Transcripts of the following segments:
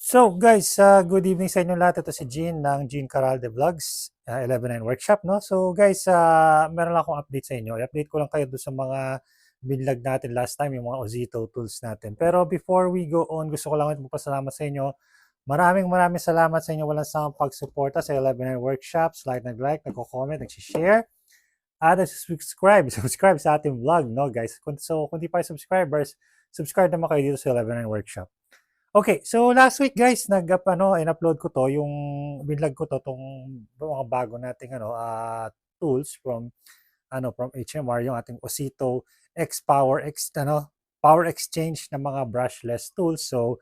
So guys, good evening sa inyo lahat. Ito si Jean ng Jean Caralde Vlogs, 11 Workshop, no? So guys, meron lang akong update sa inyo. I-update ko lang kayo doon sa mga binlog natin last time, yung mga Ozito tools natin. Pero before we go on, gusto ko lang magpasalamat sa inyo. Maraming salamat sa inyo. Walang samang pagsuporta sa 11 Workshops. Nag-like, nagko-comment, nag-share. At subscribe sa ating vlog, no guys? So kung di pa kayo subscribers, subscribe naman kayo dito sa 11 Workshop. Okay, so last week guys, in-upload ko to, yung binlog ko to, tong mga bago nating tools from HMR, yung ating Ozito X Power Power Exchange ng mga brushless tools. So,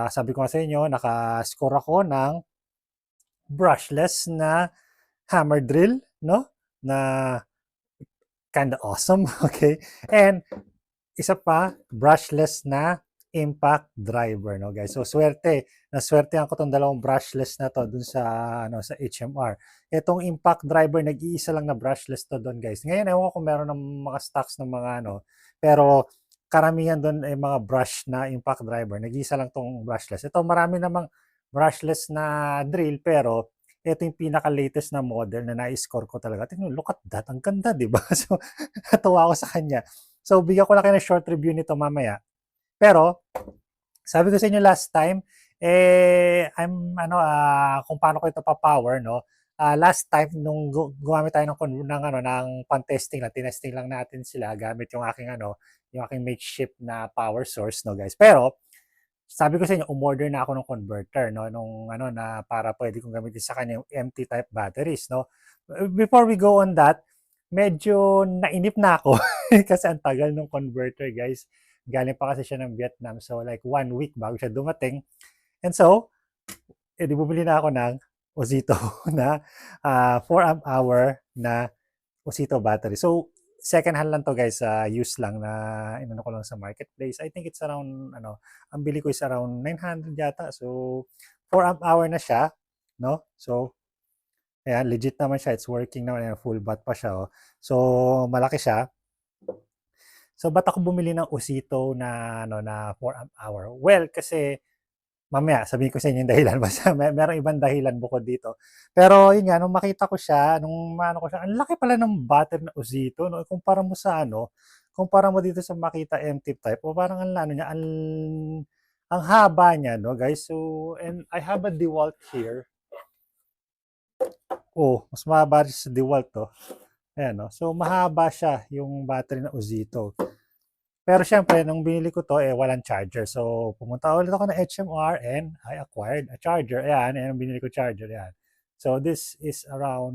sabi ko nga sa inyo, naka-score ako ng brushless na hammer drill, no? Na kinda awesome, okay? And isa pa, brushless na impact driver, no guys. So naswertehan ko tong dalawang brushless na to dun sa HMR. Itong impact driver, nag-iisa lang na brushless to doon, guys. Ngayon ewan ko kung meron ng mga stocks ng mga pero karamihan doon ay mga brush na impact driver. Nag-iisa lang tong brushless. Ito marami namang brushless na drill, pero ito yung pinaka-latest na model na na-score ko talaga. Tingnan, look at that. Ang ganda, di ba? So, natuwa ako sa kanya. So, bigyan ko lang kayo ng short review nito mamaya. Pero, sabi ko sa inyo last time, kung paano ko ito pa-power, no? Last time, nung gumamit tayo ng pan-testing lang, tinesting lang natin sila gamit yung aking makeshift na power source, no guys. Pero, sabi ko sa inyo, umorder na ako ng converter, no? Na para pwede kong gamitin sa kanya yung empty type batteries, no? Before we go on that, medyo nainip na ako kasi ang tagal ng converter, guys. Galing pa kasi siya ng Vietnam. So, like 1 week bago siya dumating. And so, bumili na ako ng Ozito na 4 amp hour na Ozito battery. So, second hand lang to guys, use lang na inano ko lang sa marketplace. I think it's around ang bili ko is around 900 yata. So 4 amp hour na siya, no? So ayan, legit naman siya. It's working naman, ayan, full bat pa siya, oh. So malaki siya. So ba't ako bumili ng Ozito na 4 amp hour? Well, kasi mamaya sabihin ko sa inyo yung dahilan, basta merong ibang dahilan bukod dito. Pero yun nga, nung makita ko siya, ang laki pala ng battery na Ozito, no? Kumpara mo dito sa Makita MT type, o parang ang haba niya, no guys. So, and I have a DeWalt here. Oh, mas mahaba rin sa DeWalt to. Ayan, no? So, mahaba siya yung battery na Ozito. Pero syempre, nung binili ko to, walang charger. So, pumunta ulit ako ng HMR and I acquired a charger. Ayan, binili ko charger. Ayan. So, this is around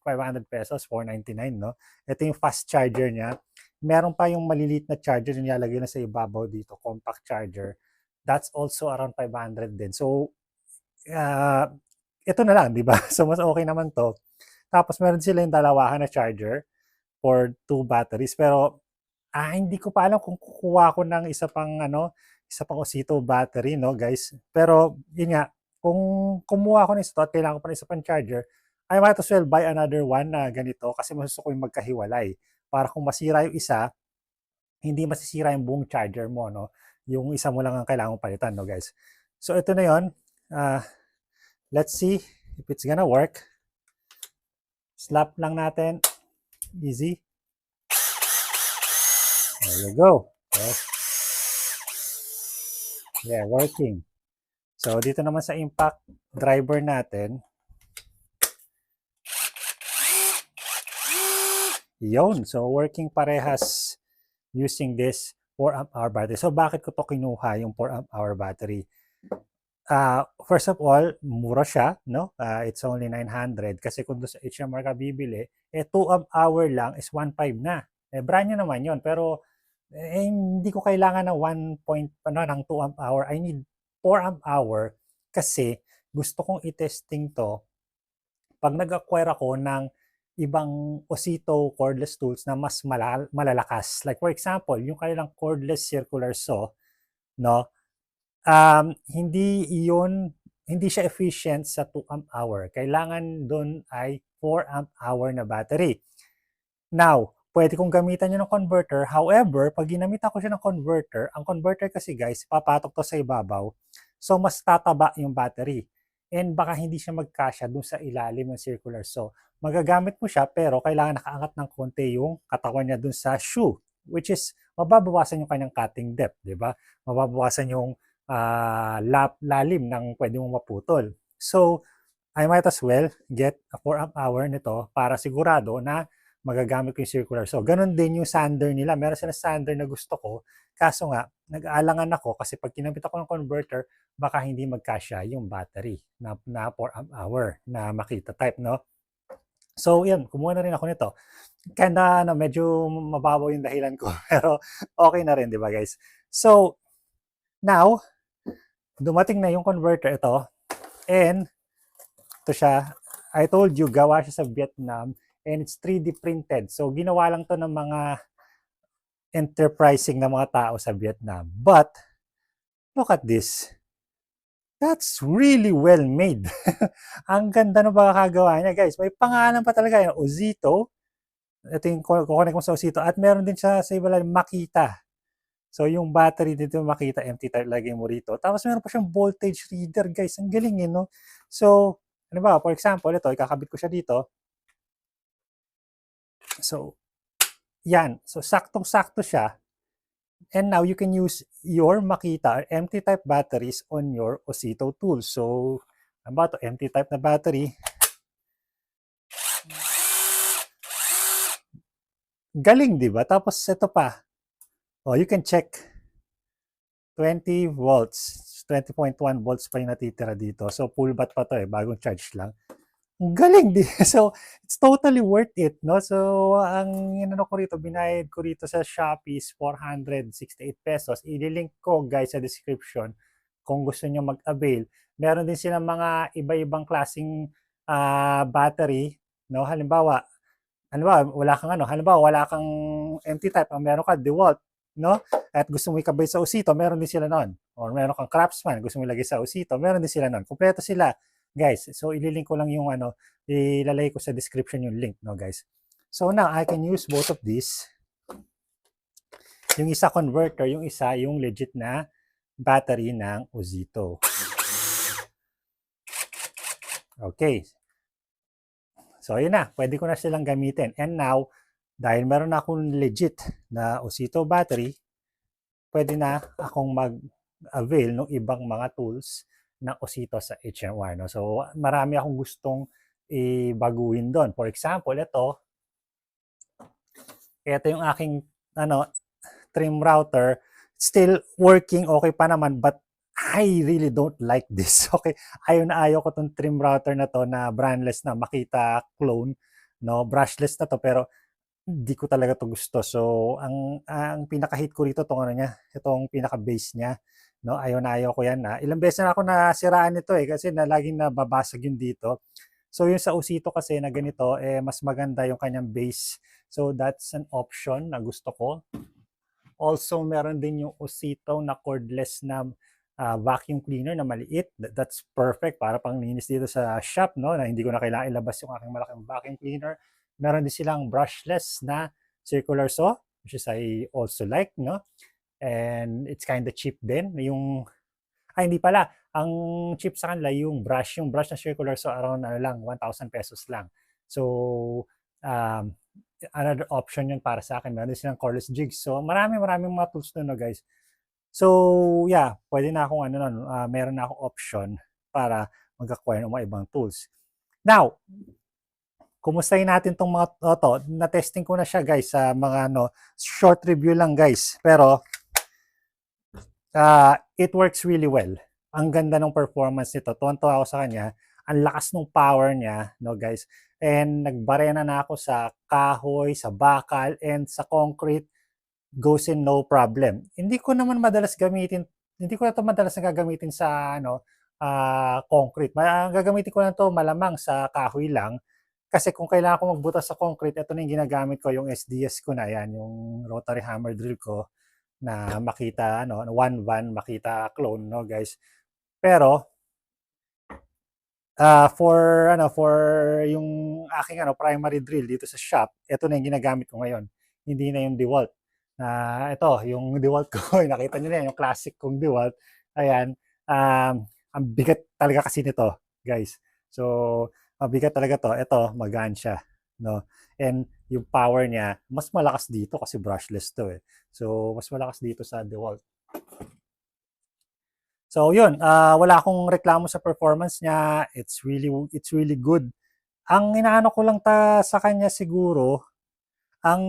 500 pesos, 499, no? Ito yung fast charger niya. Meron pa yung maliliit na charger na nilalagay na sa ibabaw dito, compact charger. That's also around 500 din. So, ito na lang, di ba? So, mas okay naman to. Tapos, meron sila yung dalawahan na charger for 2 batteries. Pero, hindi ko pa alam kung kukuha ko ng isa pang Ozito battery, no guys. Pero yun nga, kung kumuha ko ng isa at kailangan ko pa ng isa pang charger, I might as well buy another one na ganito kasi mas gusto ko yung magkahiwalay. Para kung masira yung isa, hindi masisira yung buong charger mo, no? Yung isa mo lang ang kailangan palitan, no guys. So ito na yun. Let's see if it's gonna work. Slap lang natin. Easy. There you go. Okay. Yeah, working. So, dito naman sa impact driver natin. Yun. So, working parehas using this 4 amp hour battery. So, bakit ko to kinuha yung 4 amp hour battery? First of all, mura siya, no? It's only 900 kasi kung doon sa HMR ka bibili, 2 amp hour lang is 1.5 na. Brand new naman yun, pero hindi ko kailangan ng 2 amp hour. I need 4 amp hour kasi gusto kong i-testing to pag nag-acquire ako ng ibang Ozito cordless tools na mas malalakas. Like for example, yung kanilang cordless circular saw, no? Hindi siya efficient sa 2 amp hour. Kailangan doon ay 4 amp hour na battery. Now, pwede kong gamitan yun ng converter. However, pag ginamitan ko siya ng converter, ang converter kasi guys, papatok to sa ibabaw. So mas tataba yung battery. And baka hindi siya magkasya dun sa ilalim ng circular saw. Magagamit mo siya pero kailangan nakaangat ng konti yung katawan niya dun sa shoe, which is mababawasan yung kanyang cutting depth, di ba? Mababawasan yung lalim ng pwede mong maputol. So, I might as well get a 4 amp hour nito para sigurado na magagamit ko yung circular saw. Ganon din yung sander nila. Meron silang sander na gusto ko. Kaso nga, nag-aalangan ako kasi pag kinabit ako ng converter, baka hindi magkasya yung battery na 4 amp hour na Makita type, no? So, yan, kumuha na rin ako nito. Kanda, medyo mababaw yung dahilan ko, pero okay na rin, di ba guys? So, now, dumating na yung converter ito, and ito siya, I told you, gawa siya sa Vietnam, and it's 3D printed. So, ginawa lang to ng mga enterprising na mga tao sa Vietnam. But, look at this. That's really well made. Ang ganda ng pagkakagawa niya, guys. May pangalan pa talaga yung Ozito. Ito yung kukunik mo sa Ozito. At meron din siya sa ibalang Makita. So, yung battery dito Makita, empty type, lagay mo rito. Tapos meron pa siyang voltage reader, guys. Ang galing yun, no? So, ano ba, for example, ito, ikakabit ko siya dito. So, yan. So, saktong-sakto siya. And now, you can use your Makita or empty type batteries on your Ozito tool. So, ano ba ito? Empty type na battery. Galing, di ba? Tapos, ito pa. Oh, you can check. 20 volts. 20.1 volts pa yung natitira dito. So, full bat pa to bagong charge lang. Ang galing di. So, it's totally worth it, no? So, ang inano ko rito, binayad ko rito sa Shopee is 468 pesos. I-link ko, guys, sa description kung gusto niyo mag-avail. Meron din silang mga iba-ibang klaseng battery, no? Halimbawa, wala kang empty type, ang meron ka DeWalt, no? At gusto mo ikabay sa Ozito, meron din sila noon. Or meron kang Craftsman, gusto mo ilagay sa Ozito, meron din sila noon. Kumpleto sila. Guys, so ililink ko lang yung ilalagay ko sa description yung link, no guys. So now, I can use both of these. Yung isa converter, yung isa yung legit na battery ng Ozito. Okay. So, ayun na. Pwede ko na silang gamitin. And now, dahil meron na akong legit na Ozito battery, pwede na akong mag-avail ng ibang mga tools ng Ozito sa HMR. No? So, marami akong gustong ibaguhin doon. For example, ito yung aking trim router. Still working, okay pa naman, but I really don't like this. Okay, ayaw ko tong trim router na to na brandless na Makita clone, no, brushless na to, pero hindi ko talaga to gusto. So, ang pinaka-hit ko rito tong itong pinaka-base niya, no, ayaw ko yan. Ilang beses na ako nasiraan nito kasi laging nababasag yun dito. So, yung sa Ozito kasi na ganito, mas maganda yung kanyang base. So, that's an option na gusto ko. Also, meron din yung Ozito na cordless na vacuum cleaner na maliit. That's perfect para pang linis dito sa shop, no? Na hindi ko na kailangan ilabas yung aking malaking vacuum cleaner. Meron din silang brushless na circular saw, which is I also like, no? And it's kind of cheap din. Hindi pala. Ang cheap sa kanila yung brush. Yung brush na circular saw around 1,000 pesos lang. So, another option yun para sa akin. Meron din silang cordless jigs. So, maraming mga tools doon, no, guys. So, yeah, pwede na akong meron na akong option para mag-acquire ng mga ibang tools. Now, kumustahin natin tong mga na-testing ko na siya, guys, sa mga short review lang, guys. Pero it works really well. Ang ganda ng performance nito. Tuwan-tuwa ako sa kanya. Ang lakas ng power niya, no, guys. And nagbarena na ako sa kahoy, sa bakal, and sa concrete. Goes in no problem. Hindi ko na ito madalas gagamitin sa concrete. Gagamitin ko na to malamang sa kahoy lang. Kasi kung kailangan ko magbutas sa concrete, ito na yung ginagamit ko, yung SDS ko na yan, yung rotary hammer drill ko na Makita, one van, Makita clone, no, guys. Pero, for yung aking primary drill dito sa shop, ito na yung ginagamit ko ngayon. Hindi na yung DeWalt. Ito, yung DeWalt ko, nakita nyo na yan, yung classic kong DeWalt. Ayan, Ang bigat talaga kasi nito, guys. So, mabigat talaga to. Ito, magaan siya, no? And yung power niya, mas malakas dito kasi brushless to eh. So, mas malakas dito sa DeWalt. So, yun, wala akong reklamo sa performance niya. It's really good. Ang inaano ko lang sa kanya siguro, ang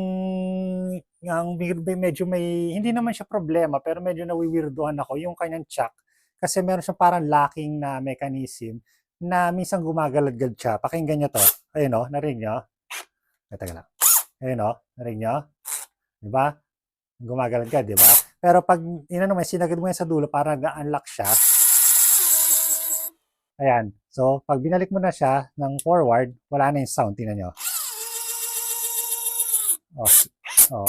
medyo may hindi naman siya problema pero medyo nawiwirduhan ako yung kanyang chuck kasi meron siyang parang locking na mechanism na minsan gumagalaggad siya. Pakinggan niyo to. Ayun oh, narinig niyo? Teka lang. Ayun oh, narinig niyo? 'Di ba? Gumagalaggad, 'di ba? Pero pag inano mo, sinagad mo yan sa dulo para ga-unlock siya. Ayan. So, pag binalik mo na siya ng forward, wala na yung sound. Tingnan niyo. Oh, oh,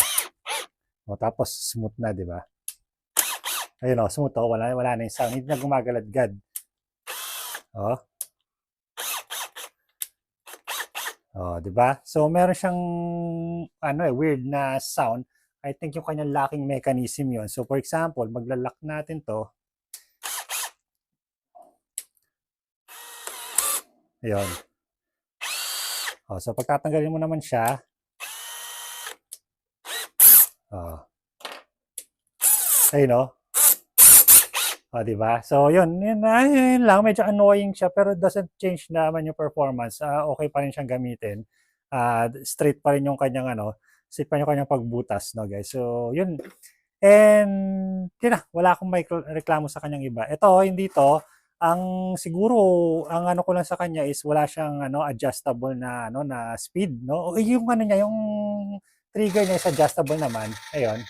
oh, tapos smooth na, 'di ba? Ayun oh, smooth oh, wala na yung sound. Hindi na gumagaladgad. Oh. Oh, 'di ba? So meron siyang weird na sound. I think yung kanyang locking mechanism 'yon. So for example, magla-lock natin 'to. Ayun. Oh, so pagtatanggalin mo naman siya. Oh. Ayun oh. Oh, 'di ba? So 'yun lang medyo annoying siya pero it doesn't change naman yung performance. Okay pa rin siyang gamitin. Straight pa rin yung kanyang straight pa yung kanyang pagbutas, no, guys. So 'yun. And yun na, wala akong may reklamo sa kanyang iba. Ito, hindi to. Ang siguro, ang ano ko lang sa kanya is wala siyang adjustable na na speed, no? O yung niya, yung trigger niya is adjustable naman. Ayun.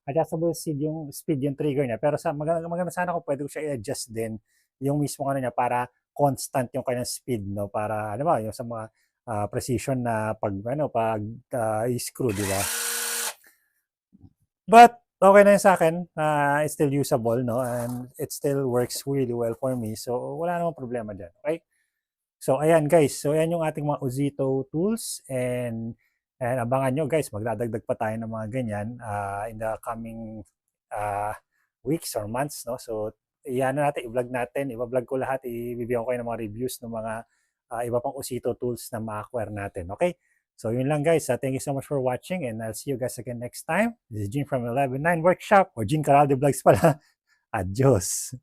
Adjustable speed yung trigger niya. Pero maganda sana kung pwede ko siya i-adjust din yung mismo niya para constant yung kanyang speed, no? Para ano ba, yung sa mga precision na pag i-screw, di ba? But okay na yun sa akin. It's still usable, no? And it still works really well for me. So wala namang problema dyan. Okay? So ayan guys. So ayan yung ating mga Ozito tools. And abangan nyo guys, magdadagdag pa tayo ng mga ganyan in the coming weeks or months, no? So iyan natin, i-vlog natin. I-vlog ko lahat. I-bibigyan ko kayo ng mga reviews ng mga iba pang Ozito tools na ma-acquire natin. Okay? So yun lang guys. Thank you so much for watching and I'll see you guys again next time. This is Gene from 11-9 Workshop or Gene Caralde Vlogs pala. Adios!